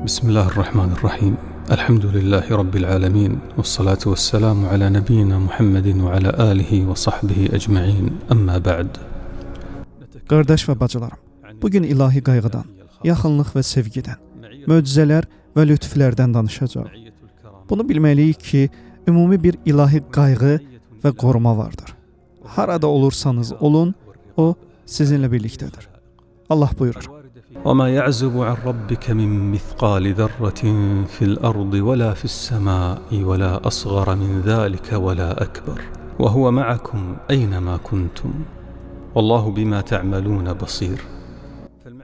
Bismillahirrahmanirrahim. Elhamdülillahi Rabbil alemin. Vessalatu vesselamu ala nebiyyina Muhammedin ve ala alihi ve sahbihi ecma'in. Amma ba'd. Qardaş və bacılarım, bugün ilahi qayğıdan, yaxınlıq və sevgidən, möcüzələr və lütflərdən danışacağıq. Bunu bilməliyik ki, ümumi bir ilahi qayğı və qoruma vardır. Harada olursanız olun, o sizinlə birlikdədir. Allah buyurur: وَمَا يَعْزُبُ عَنْ رَبِّكَ مِنْ مِثْقَالِ ذَرَّةٍ فِي الْأَرْضِ وَلَا فِي السَّمَاءِ وَلَا أَصْغَرَ مِنْ ذَلِكَ وَلَا أَكْبَرَ وَهُوَ مَعَكُمْ أَيْنَمَا كُنْتُمْ وَاللَّهُ بِمَا تَعْمَلُونَ بَصِيرٌ.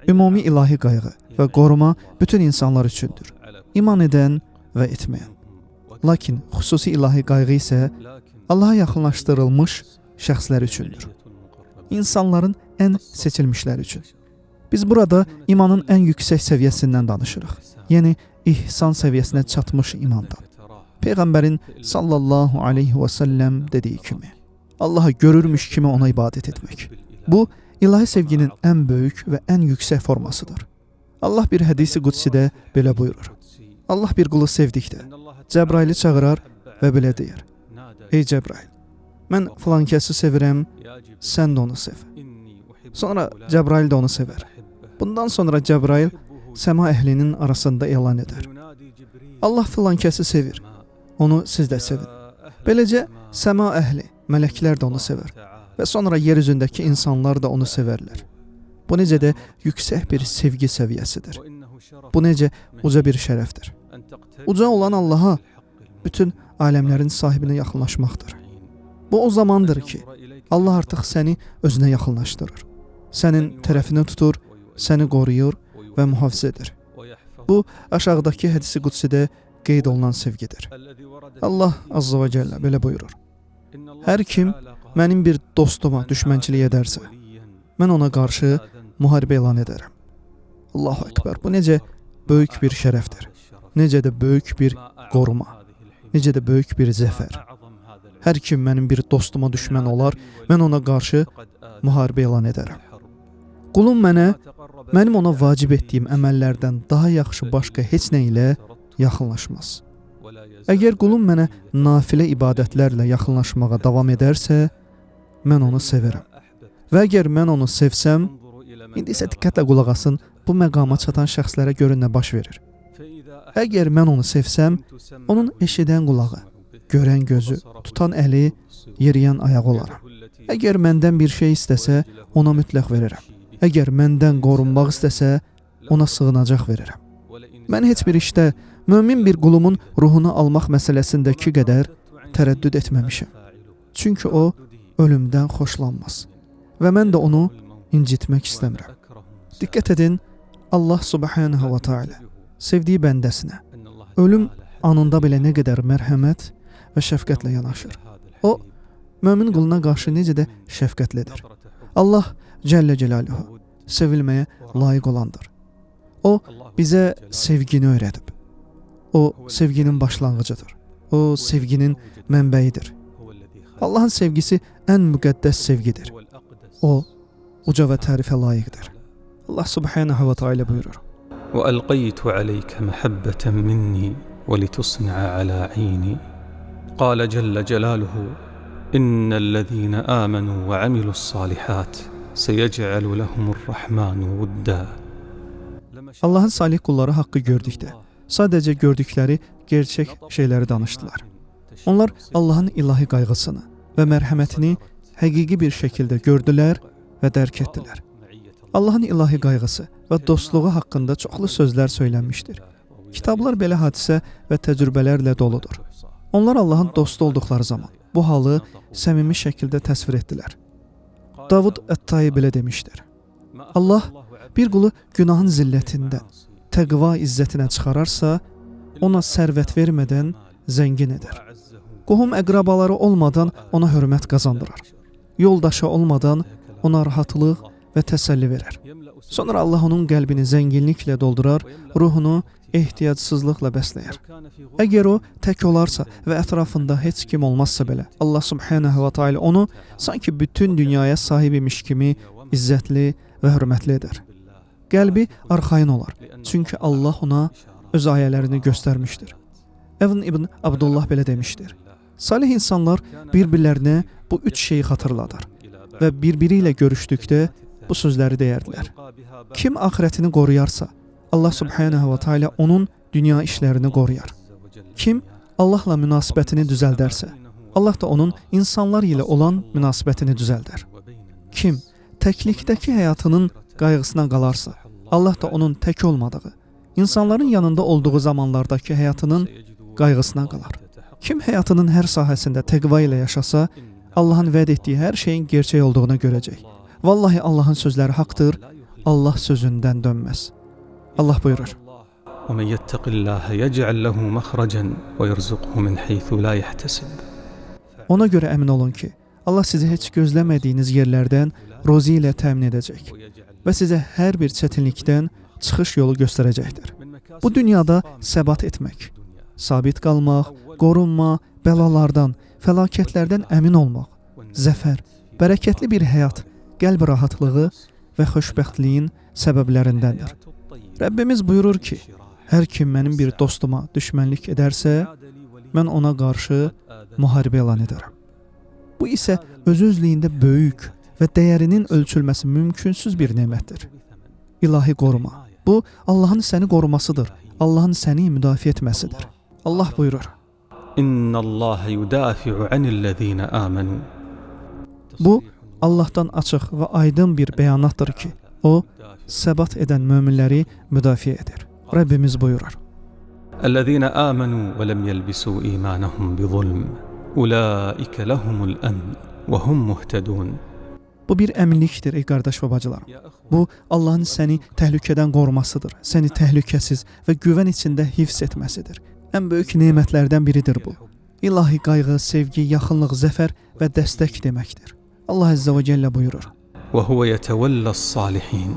Ümumi ilahi qayğı və qoruma bütün insanlar üçündür. İman edən və etməyən. Lakin xüsusi ilahi qayğı isə Allaha yaxınlaşdırılmış şəxslər üçündür. İnsanların ən seçilmişləri üçün. Biz burada imanın ən yüksək səviyyəsindən danışırıq. Yəni, ihsan səviyyəsinə çatmış imandan. Peyğəmbərin sallallahu aleyhi və səlləm dediyi kimi, Allahı görürmüş kimi ona ibadət etmək. Bu, ilahi sevginin ən böyük və ən yüksək formasıdır. Allah bir hədisi qudsidə belə buyurur: Allah bir qulu sevdikdə Cəbraili çağırar və belə deyir: Ey Cəbrail, mən filan kəsi sevirəm, sən də onu sev. Sonra Cəbrail də onu sevər. Bundan sonra Cəbrail səma əhlinin arasında elan edər: Allah filan kəsi sevir, onu siz də sevin. Beləcə səma əhli, mələklər də onu sevər və sonra yer üzündəki insanlar da onu sevərlər. Bu necə də yüksək bir sevgi səviyyəsidir. Bu necə uca bir şərəfdir. Uca olan Allaha bütün aləmlərin sahibinə yaxınlaşmaqdır. Bu o zamandır ki, Allah artıq səni özünə yaxınlaşdırır. Sənin tərəfini tutur, səni qoruyur və mühafizə edir. Bu, aşağıdakı hədisi qudsidə qeyd olunan sevgidir. Allah Azza və Cəllə belə buyurur: Hər kim mənim bir dostuma düşmənçilik edərsə, mən ona qarşı müharibə elan edərəm. Allahu Ekber. Bu necə böyük bir şərəfdir. Necə də böyük bir qoruma. Necə də böyük bir zəfər. Hər kim mənim bir dostuma düşmən olar, mən ona qarşı müharibə elan edərəm. Qulum mənim ona vacib etdiyim əməllərdən daha yaxşı başqa heç nə ilə yaxınlaşmaz. Əgər qulum mənə nafilə ibadətlərlə yaxınlaşmağa davam edərsə, mən onu sevərəm. Və əgər mən onu sevsəm, indi isə diqqətlə qulaq asın, bu məqama çatan şəxslərə görə nə baş verir? Əgər mən onu sevsəm, onun eşidən qulağı, görən gözü, tutan əli, yeriyən ayağı olaram. Əgər məndən bir şey istəsə, ona mütləq verərəm. Əgər məndən qorunmaq istəsə, ona sığınacaq verərəm. Mən heç bir işdə mömin bir qulumun ruhunu almaq məsələsindəki qədər tərəddüd etməmişəm. Çünki o, ölümdən xoşlanmaz. Və mən də onu incitmək istəmirəm. Diqqət edin, Allah subhanahu wa ta'ala sevdiyi bəndəsinə ölüm anında belə nə qədər mərhəmət və şəfqətlə yanaşır. O, mömin quluna qarşı necə də şəfqətlidir. Allah Cəllə Cəlaluhu sevilməyə layiq olandır. O, bizə sevgini öyrədib. O, sevginin başlanğıcıdır. O, sevginin mənbəyidir. Allahın sevgisi ən müqəddəs sevgidir. O, uca və tərifə layiqdir. Allah subhanahu wa ta'ala buyurur: وَأَلْقَيْتُ عَلَيْكَ مَحَبَّةً مِنِّي وَلِتُصْنِعَ عَلَى عَيْنِي قَالَ جَلَّ جَلَالُهُ إِنَّ الَّذِينَ آمَنُوا وَعَمِلُوا الصَّالِحَاتِ سَيَجْعَلُ لَهُمُ الرَّحْمَنُ وُدًّا. Allahın salih qulları haqqı gördükdə, sadəcə gördükləri gerçək şeyləri danışdılar. Onlar Allahın ilahi qayğısını və mərhəmətini həqiqi bir şəkildə gördülər və dərk etdilər. Allahın ilahi qayğısı və dostluğu haqqında çoxlu sözlər söylənmişdir. Kitablar belə hadisə və təcrübələrlə doludur. Onlar Allahın dostu olduqları zaman bu halı səmimi şəkildə təsvir etdilər. Davud Ət-Tai belə demişdir: Allah bir qulu günahın zillətindən, təqva izzətinə çıxararsa, ona sərvət vermədən zəngin edər. Qohum əqrabaları olmadan ona hörmət qazandırar. Yoldaşı olmadan ona rahatlıq və təsəlli verər. Sonra Allah onun qəlbini zənginliklə doldurar, ruhunu ehtiyacsızlıqla bəsləyər. Əgər o tək olarsa və ətrafında heç kim olmazsa belə, Allah subhanahu wa ta'ala onu sanki bütün dünyaya sahib imiş kimi izzətli və hörmətli edər. Qəlbi arxayın olar, çünki Allah ona öz ayələrini göstərmişdir. İbn Abdullah belə demişdir. Salih insanlar bir-birlərinə bu üç şeyi xatırladar və bir-biri ilə görüşdükdə bu sözləri deyərdilər. Kim axirətini qoruyarsa, Allah subhanahu wa ta'ala onun dünya işlərini qoruyar. Kim Allahla münasibətini düzəldərsə, Allah da onun insanlar ilə olan münasibətini düzəldər. Kim təklikdəki həyatının qayğısına qalarsa, Allah da onun tək olmadığı, insanların yanında olduğu zamanlardakı həyatının qayğısına qalar. Kim həyatının hər sahəsində təqva ilə yaşasa, Allahın vəd etdiyi hər şeyin gerçək olduğunu görəcək. Vallahi Allahın sözləri haqdır, Allah sözündən dönməz. Allah buyurur. وَمَنْ يَتَّقِ اللّٰهَ يَجْعَلْ لَهُ مَخْرَجًا وَيَرْزُقْهُ مِنْ حَيْثُ لَا يَحْتَسِبُ. Ona görə əmin olun ki, Allah sizi heç gözləmədiyiniz yerlərdən ruzi ilə təmin edəcək və sizə hər bir çətinlikdən çıxış yolu göstərəcəkdir. Bu dünyada səbat etmək, sabit qalmaq, qorunma, bəlalardan, fəlakətlərdən əmin olmaq, zəfər, bərəkətli bir həyat, qəlb rahatlığı və xoşbəxtliyin səbəblərindəndir. Rəbbimiz buyurur ki, hər kim mənim bir dostuma düşmənlik edərsə, mən ona qarşı müharibə elan edərəm. Bu isə öz-özlüyündə böyük və dəyərinin ölçülməsi mümkünsüz bir nemətdir. İlahi qoruma. Bu, Allahın səni qorumasıdır. Allahın səni müdafiə etməsidir. Allah buyurur. İnna Allaha yudafi'u anillezina amanu. Bu, Allahdan açıq və aydın bir bəyanatdır ki, o, səbat edən möminləri müdafiə edir. Rəbbimiz buyurur. Ellezina amanu və lem yelbisu imanahum bizulm. Ulaika lahumul amn və hum muhtedun. Bu bir əminlikdir, ey qardaş və bacılarım. Bu, Allahın səni təhlükədən qorumasıdır, səni təhlükəsiz və güvən içində hifz etməsidir. Ən böyük nemətlərdən biridir bu. İlahi qayğı, sevgi, yaxınlıq, zəfər və dəstək deməkdir. Allah Əzzə və Cəllə buyurur. Və huvə yətəvəlləs salihin.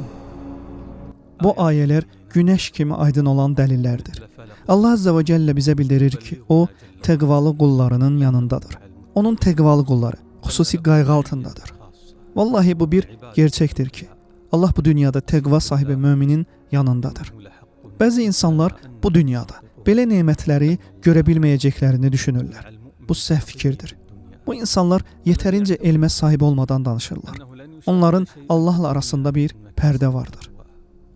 Bu ayələr günəş kimi aydın olan dəlillərdir. Allah Əzzə və Cəllə bizə bildirir ki, o, təqvalı qullarının yanındadır. Onun təqvalı qulları xüsusi qayğı altındadır. Vallahi bu bir gerçəkdir ki, Allah bu dünyada təqva sahibi müminin yanındadır. Bəzi insanlar bu dünyada belə nemətləri görə bilməyəcəklərini düşünürlər. Bu səhv fikirdir. Bu insanlar yetərincə elmə sahib olmadan danışırlar. Onların Allahla arasında bir pərdə vardır.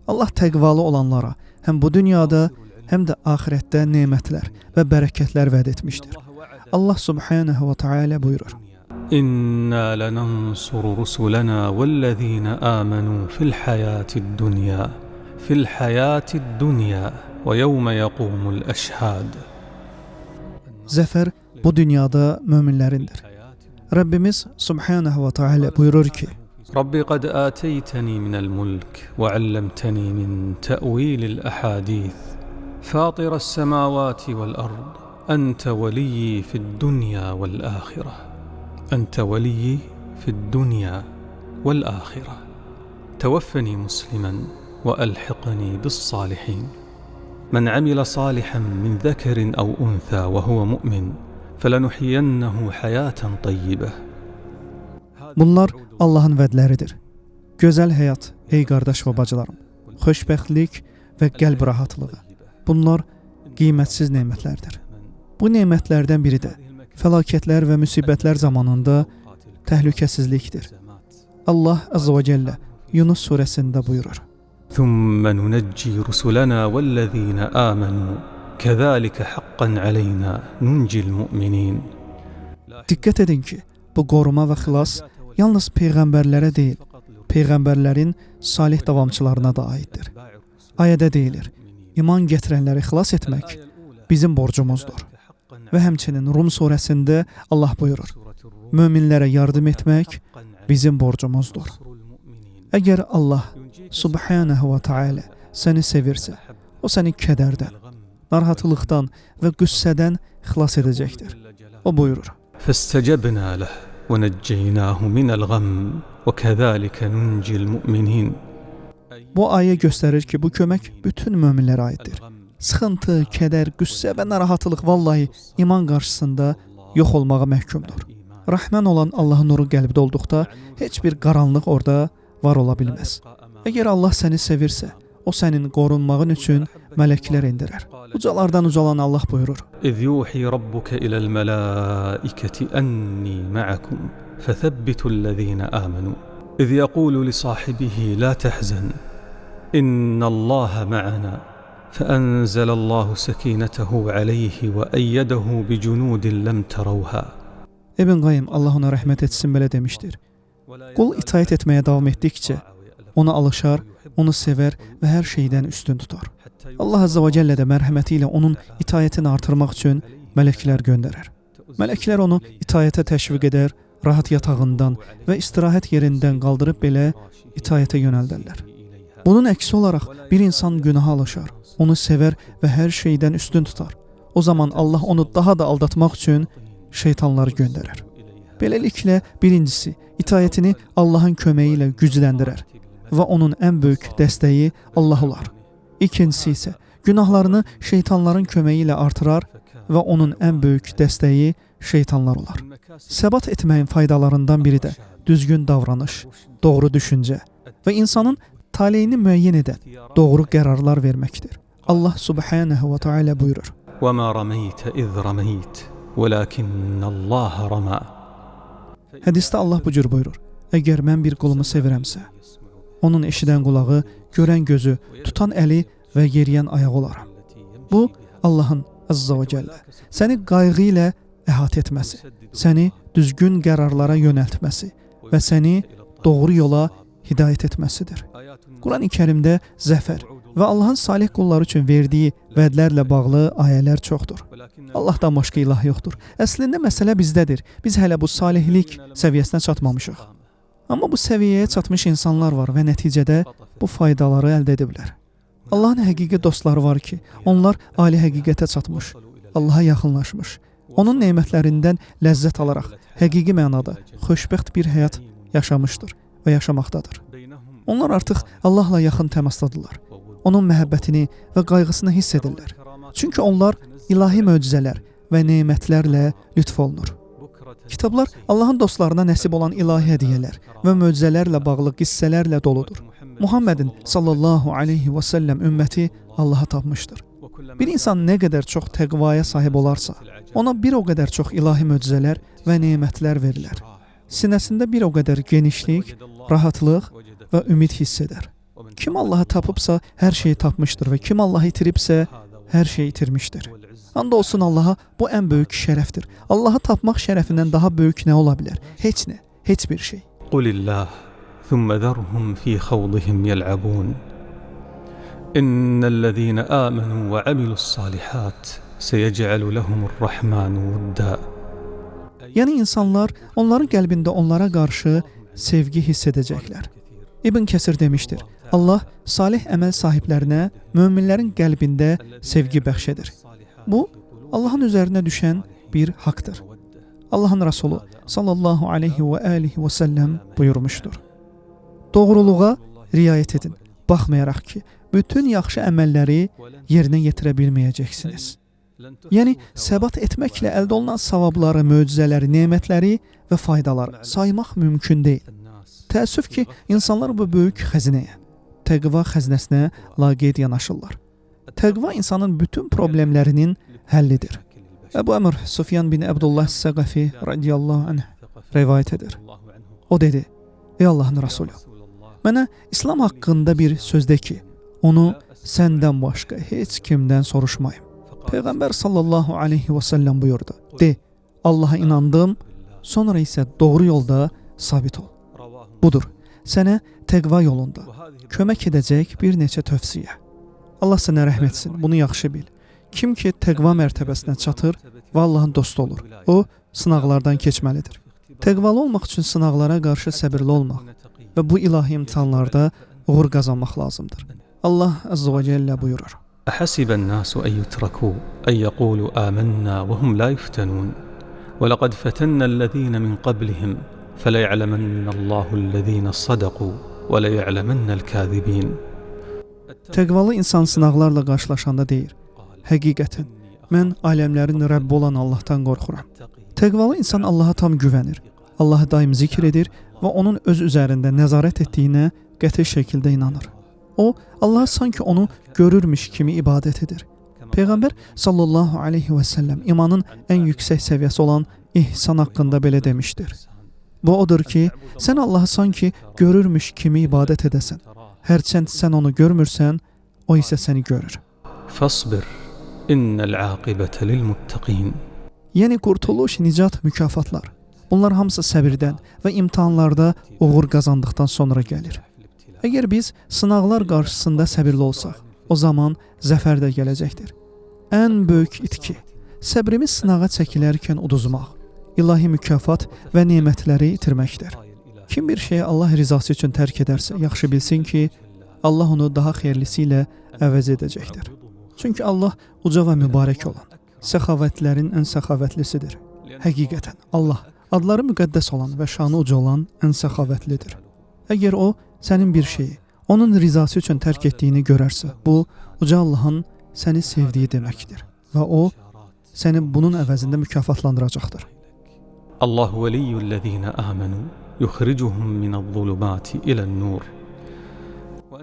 Allah təqvalı olanlara həm bu dünyada, həm də axirətdə nemətlər və bərəkətlər vəd etmişdir. Allah subhanahu wa ta'ala buyurur. İnna lanansuru rusulana vellezina amanu fil hayatid dunya və yevme yaqumul əşhad. Zəfər bu dünyada möminlərindir. Rəbbimiz subhanahu wa ta'ala buyurur ki, Rabbi qad ateyteni minel mulk və allamteni min tə'vilil əhadith. Fatiras semavati vel ard. Ente veliyyi fid dunya vel ahireh. أنت ولي في الدنيا والآخرة توفني مسلما وألحقني بالصالحين من عمل صالحا من ذكر أو أنثى وهو مؤمن فلنحيينه حياة طيبة. Bunlar Allahın vədləridir. Gözəl həyat, ey qardaş və bacılarım, xoşbəxtlik və qəlb rahatlığı. Bunlar qiymətsiz nemətlərdir. Bu nemətlərdən biri də fəlakətlər və müsibətlər zamanında təhlükəsizlikdir. Allah Əzzə və Cəllə Yunus surəsində buyurur. ثُمَّ نُنَجِّي رُسُلَنَا وَالَّذِينَ آمَنُوا كَذَلِكَ حَقًّا عَلَيْنَا نُنْجِي الْمُؤْمِنِينَ. Diqqət edin ki, bu qoruma və xilas yalnız peyğəmbərlərə deyil, peyğəmbərlərin salih davamçılarına da aiddir. Ayədə deyilir, iman gətirənləri xilas etmək bizim borcumuzdur. Və həmçinin Rum surəsində Allah buyurur, möminlərə yardım etmək bizim borcumuzdur. Əgər Allah subhanahu wa ta'ala səni sevirsə, o səni kədərdən, narahatlıqdan və qüssədən xilas edəcəkdir. O buyurur. فَاسْتَجَبْنَا لَهُ وَنَجَّيْنَاهُ مِنَ الْغَمِّ وَكَذَلِكَ نُنْجِي الْمُؤْمِنِينَ. Bu ayə göstərir ki, bu kömək bütün möminlərə aiddir. Sıxıntı, kədər, qüssə və narahatlıq vallahi iman qarşısında yox olmağa məhkumdur. Rəhmən olan Allahın nuru qəlbdə olduqda heç bir qaranlıq orada var ola bilməz. Əgər Allah səni sevirsə, o sənin qorunmağın üçün mələklər endirər. Ucalardan ucalan Allah buyurur. إذ يوحي ربك إلى الملائكة أني معكم فثبتوا الذين آمنوا إذ يقول لصاحبه لا تحزن إن الله معنا فأنزل الله سكينته عليه وأيده بجنود لم تروها. İbn Qayyim, Allah ona rəhmət etsin, belə demişdir. Qul itaət etməyə davam etdikcə ona alışar, onu sevər və hər şeydən üstün tutar. Allah Azza və Cəllə də mərhəməti ilə onun itaətini artırmaq üçün mələklər göndərər. Mələklər onu itaətə təşviq edər, rahat yatağından və istirahət yerindən qaldırıb belə itaətə yönəldirlər. Bunun əksi olaraq bir insan günaha alışar, onu sevər və hər şeydən üstün tutar. O zaman Allah onu daha da aldatmaq üçün şeytanları göndərər. Beləliklə, birincisi, itaətini Allahın köməyi ilə gücləndirər və onun ən böyük dəstəyi Allah olar. İkincisi isə, günahlarını şeytanların köməyi ilə artırar və onun ən böyük dəstəyi şeytanlar olar. Səbat etməyin faydalarından biri də düzgün davranış, doğru düşüncə və insanın taleyini müəyyən edən doğru qərarlar verməkdir. Allah Subhanahu və Teala buyurur. وَمَا رَمَيْتَ إِذْ رَمَيْتَ وَلَكِنَّ اللَّهَ رَمَى. Hədisdə Allah bu cür buyurur. Əgər mən bir qulumu sevirəmsə, onun eşidən qulağı, görən gözü, tutan əli və yeriyən ayağı olaram. Bu, Allahın Azza və Cəllə səni qayğı ilə əhatə etməsi, səni düzgün qərarlara yönəltməsi və səni doğru yola hidayət etməsidir. Quran-ı Kərimdə zəfər və Allahın salih qulları üçün verdiyi vədlərlə bağlı ayələr çoxdur. Allahdan başqa ilah yoxdur. Əslində məsələ bizdədir. Biz hələ bu salihlik səviyyəsinə çatmamışıq. Amma bu səviyyəyə çatmış insanlar var və nəticədə bu faydaları əldə ediblər. Allahın həqiqi dostları var ki, onlar ali həqiqətə çatmış, Allaha yaxınlaşmış, onun nemətlərindən ləzzət alaraq həqiqi mənada xoşbəxt bir həyat yaşamışdır və yaşamaqdadır. Onlar artıq Allahla yaxın təmasdadırlar. Onun məhəbbətini və qayğısını hiss edirlər. Çünki onlar ilahi möcüzələr və nemətlərlə lütf olunur. Kitablar Allahın dostlarına nəsib olan ilahi hədiyyələr və möcüzələrlə bağlı qissələrlə doludur. Muhammedin sallallahu aleyhi və səlləm ümməti Allaha tapmışdır. Bir insan nə qədər çox təqvaya sahib olarsa, ona bir o qədər çox ilahi möcüzələr və nemətlər verilər. Sinəsində bir o qədər genişlik, rahatlıq və ümid hiss edər. Kim Allahı tapıbsa, hər şeyi tapmışdır və kim Allahı itiribsə, hər şeyi itirmişdir. And olsun Allaha, bu ən böyük şərəfdir. Allahı tapmaq şərəfindən daha böyük nə ola bilər? Heç nə, heç bir şey. Qulillah, thumma zarhum fi khawdihim yel'abun. İnnellezîne âmenû və amilussâlihāt seyec'alu lehumur-rahmanu vudda. Yəni insanlar, onların qəlbində onlara qarşı sevgi hiss edəcəklər. İbn Kəsir demişdir, Allah salih əməl sahiblərinə möminlərin qəlbində sevgi bəxş edir. Bu, Allahın üzərinə düşən bir haqdır. Allahın Rasulü sallallahu aleyhi və alihi və səlləm buyurmuşdur. Doğruluğa riayət edin, baxmayaraq ki, bütün yaxşı əməlləri yerinə yetirə bilməyəcəksiniz. Yəni, səbat etməklə əldə olunan savabları, möcüzələri, nemətləri və faydaları saymaq mümkün deyil. Təəssüf ki, insanlar bu böyük xəzinəyə, təqva xəzinəsinə laqeyd yanaşırlar. Təqva insanın bütün problemlərinin həllidir. Əbu Əmr Sufyan bin Əbdullah Səqəfi radiyallahu anh rivayət edir. O dedi, ey Allahın Rasulü, mənə İslam haqqında bir söz de ki, onu səndən başqa heç kimdən soruşmayım. Peyğəmbər sallallahu aleyhi və səlləm buyurdu, de, Allaha inandım, sonra isə doğru yolda sabit ol. Budur, sənə təqva yolunda kömək edəcək bir neçə tövsiyə. Allah sənə rəhm etsin, bunu yaxşı bil. Kim ki təqva mərtəbəsinə çatır və Allahın dostu olur, o sınaqlardan keçməlidir. Təqvalı olmaq üçün sınaqlara qarşı səbirli olmaq və bu ilahi imtihanlarda uğur qazanmaq lazımdır. Allah Azza və Cəllə buyurur. Əhəsibən nasu ən yutrakû, ən yəqulu âmənnə və hum la yuftanun. Və ləqad fətənnəl-ləzīne min qablihim, fələyələmənnəllâhu'l-ləzīne sadaqû və ləyələmənnəl-kâzibîn. Təqvalı insan sınaqlarla qarşılaşanda deyir, həqiqətən, mən aləmlərin Rəbbi olan Allahdan qorxuram. Təqvalı insan Allaha tam güvənir, Allahı daim zikr edir və onun öz üzərində nəzarət etdiyinə qəti şəkildə inanır. O, Allah sanki onu görürmüş kimi ibadət edir. Peyğəmbər sallallahu aleyhi və səlləm imanın ən yüksək səviyyəsi olan ihsan haqqında belə demişdir. Bu odur ki, sən Allahı sanki görürmüş kimi ibadət edəsən. Hərçənd sən onu görmürsən, o isə səni görür. Fasbir, innel aqibete lil muttaqin. Yəni qurtuluş, nicat, mükafatlar. Bunlar hamısı səbirdən və imtahanlarda uğur qazandıqdan sonra gəlir. Əgər biz sınaqlar qarşısında səbirli olsaq, o zaman zəfər də gələcəkdir. Ən böyük itki, səbrimiz sınağa çəkilərkən uduzmaq, ilahi mükafat və nemətləri itirməkdir. Kim bir şeyi Allah rizası üçün tərk edərsə, yaxşı bilsin ki, Allah onu daha xeyirlisi ilə əvəz edəcəkdir. Çünki Allah uca və mübarək olan, səxavətlərin ən səxavətlisidir. Həqiqətən, Allah adları müqəddəs olan və şanı uca olan ən səxavətlidir. Əgər o, sənin bir şeyi, onun rizası üçün tərk etdiyini görərsə, bu, uca Allahın səni sevdiyi deməkdir və o, səni bunun əvəzində mükafatlandıracaqdır. Allahu veliyyullezine amenu yukhricuhum minəz-zulumati ilen-nur.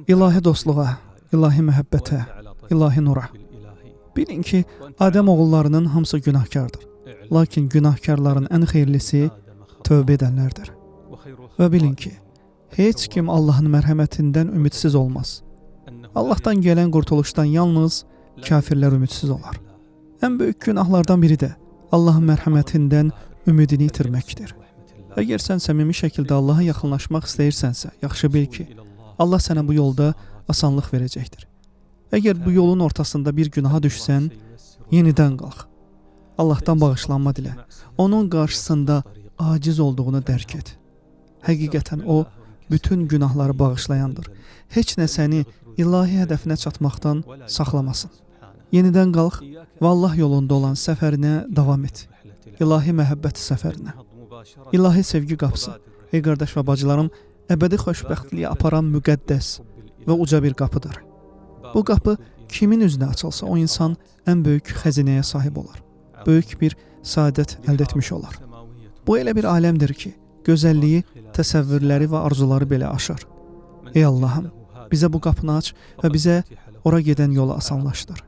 İlahi dostluğa, ilahi məhəbbətə, ilahi nura. Bilin ki, Adəm oğullarının hamısı günahkardır. Lakin günahkarların ən xeyirlisi tövbə edənlərdir. Və bilin ki, heç kim Allahın mərhəmətindən ümidsiz olmaz. Allahdan gələn qurtuluşdan yalnız kafirlər ümidsiz olar. Ən böyük günahlardan biri də Allahın mərhəmətindən ümidini itirməkdir. Əgər sən səmimi şəkildə Allaha yaxınlaşmaq istəyirsənsə, yaxşı bil ki, Allah sənə bu yolda asanlıq verəcəkdir. Əgər bu yolun ortasında bir günaha düşsən, yenidən qalx. Allahdan bağışlanma dilə. Onun qarşısında aciz olduğunu dərk et. Həqiqətən o, bütün günahları bağışlayandır. Heç nə səni ilahi hədəfinə çatmaqdan saxlamasın. Yenidən qalx və Allah yolunda olan səfərinə davam et. İlahi məhəbbət səfərinə. İlahi sevgi qapısı. Ey qardaş və bacılarım, əbədi xoşbəxtliyə aparan müqəddəs və uca bir qapıdır. Bu qapı kimin üzünə açılsa, o insan ən böyük xəzinəyə sahib olar. Böyük bir saadət əldə etmiş olar. Bu elə bir aləmdir ki, gözəlliyi, təsəvvürləri və arzuları belə aşır. Ey Allahım, bizə bu qapını aç və bizə ora gedən yolu asanlaşdır.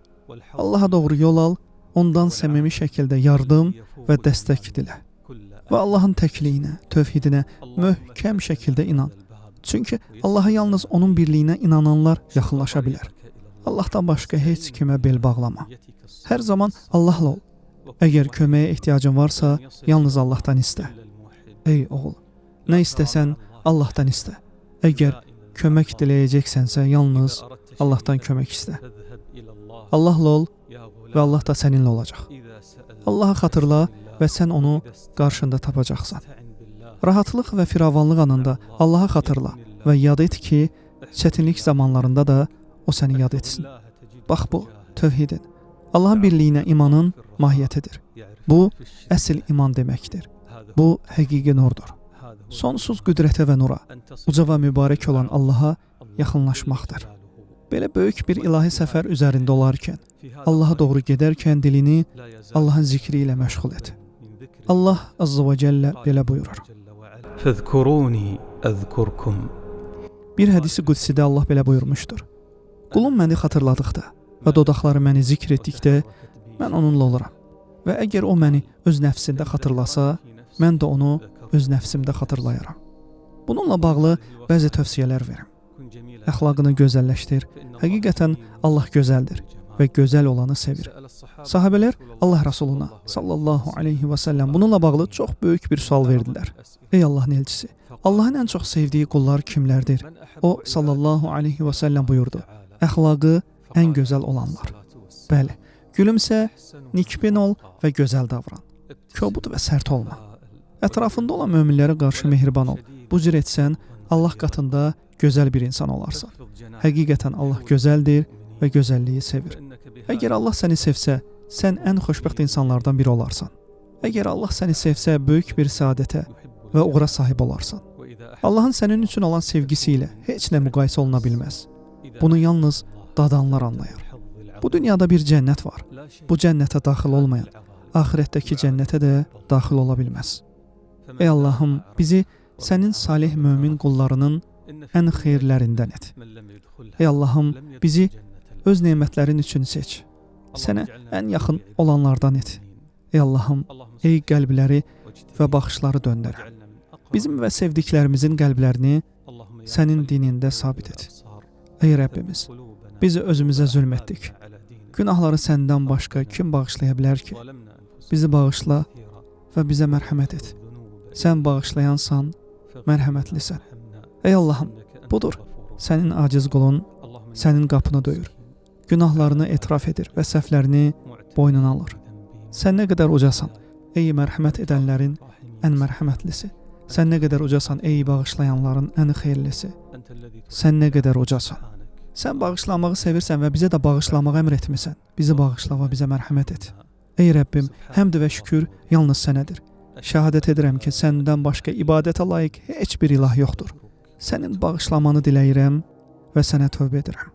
Allaha doğru yol al, ondan səmimi şəkildə yardım və dəstək dilə. Və Allahın təkliyinə, tövhidinə möhkəm şəkildə inan. Çünki Allaha yalnız onun birliyinə inananlar yaxınlaşa bilər. Allahdan başqa heç kimə bel bağlama. Hər zaman Allahla ol. Əgər köməyə ehtiyacın varsa, yalnız Allahdan istə. Ey oğul, nə istəsən Allahdan istə. Əgər kömək diləyəcəksənsə, yalnız Allahdan kömək istə. Allahla ol və Allah da səninlə olacaq. Allahı xatırla və sən onu qarşında tapacaqsan. Rahatlıq və firavanlıq anında Allahı xatırla və yad et ki, çətinlik zamanlarında da o səni yad etsin. Bax bu, tövhidin, Allahın birliyinə imanın mahiyyətidir. Bu, əsl iman deməkdir. Bu, həqiqi nurdur. Sonsuz qüdrətə və nura, uca və mübarək olan Allaha yaxınlaşmaqdır. Belə böyük bir ilahi səfər üzərində olarkən, Allaha doğru gedərkən dilini Allahın zikri ilə məşğul et. Allah Azza və Cəllə belə buyurur. Fəzkuruni əzkurkum. Bir hədisi qudsidə Allah belə buyurmuşdur. Qulum məni xatırladıqda və dodaqları məni zikr etdikdə, mən onunla oluram. Və əgər o məni öz nəfsində xatırlasa, mən də onu öz nəfsimdə xatırlayaram. Bununla bağlı bəzi tövsiyələr verim. Əxlaqını gözəlləşdir. Həqiqətən Allah gözəldir və gözəl olanı sevir. Sahabələr Allah Rasuluna sallallahu aleyhi və səlləm bununla bağlı çox böyük bir sual verdilər. Ey Allahın elçisi, Allahın ən çox sevdiyi qullar kimlərdir? O sallallahu aleyhi və səlləm buyurdu. Əxlaqı ən gözəl olanlar. Bəli, gülümsə, nikbin ol və gözəl davran. Kobud və sərt olma. Ətrafında olan möminlərə qarşı mehriban ol. Bu cür etsən, Allah qatında gözəl bir insan olarsan. Həqiqətən Allah gözəldir və gözəlliyi sevir. Əgər Allah səni sevsə, sən ən xoşbəxt insanlardan biri olarsan. Əgər Allah səni sevsə, böyük bir saadətə və uğura sahib olarsan. Allahın sənin üçün olan sevgisi ilə heç nə müqayisə oluna bilməz. Bunu yalnız dadanlar anlayır. Bu dünyada bir cənnət var. Bu cənnətə daxil olmayan, axirətdəki cənnətə də daxil ola bilməz. Ey Allahım, bizi sənin salih mömin qullarının ən xeyirlərindən et. Ey Allahım, bizi öz nemətlərin üçün seç. Sənə ən yaxın olanlardan et. Ey Allahım, ey qəlbləri və baxışları döndər. Bizim və sevdiklərimizin qəlblərini sənin dinində sabit et. Ey Rəbbimiz, biz özümüzə zülm etdik. Günahları səndən başqa kim bağışlaya bilər ki? Bizi bağışla və bizə mərhəmət et. Sən bağışlayansan, mərhəmətlisən. Ey Allahım, budur, sənin aciz qulun sənin qapını döyür. Günahlarını etiraf edir və səhvlərini boynuna alır. Sən nə qədər ucasan, ey mərhəmət edənlərin ən mərhəmətlisi. Sən nə qədər ucasan, ey bağışlayanların ən xeyirlisi. Sən nə qədər ucasan. Sən bağışlamağı sevirsən və bizə də bağışlamağı əmr etmisən. Bizi bağışla və bizə mərhəmət et. Ey Rəbbim, həmd və şükür yalnız sənədir. Şəhadət edirəm ki, səndən başqa ibadətə layiq heç bir ilah yoxdur. Sənin bağışlamanı diləyirəm və sənə tövbə edirəm.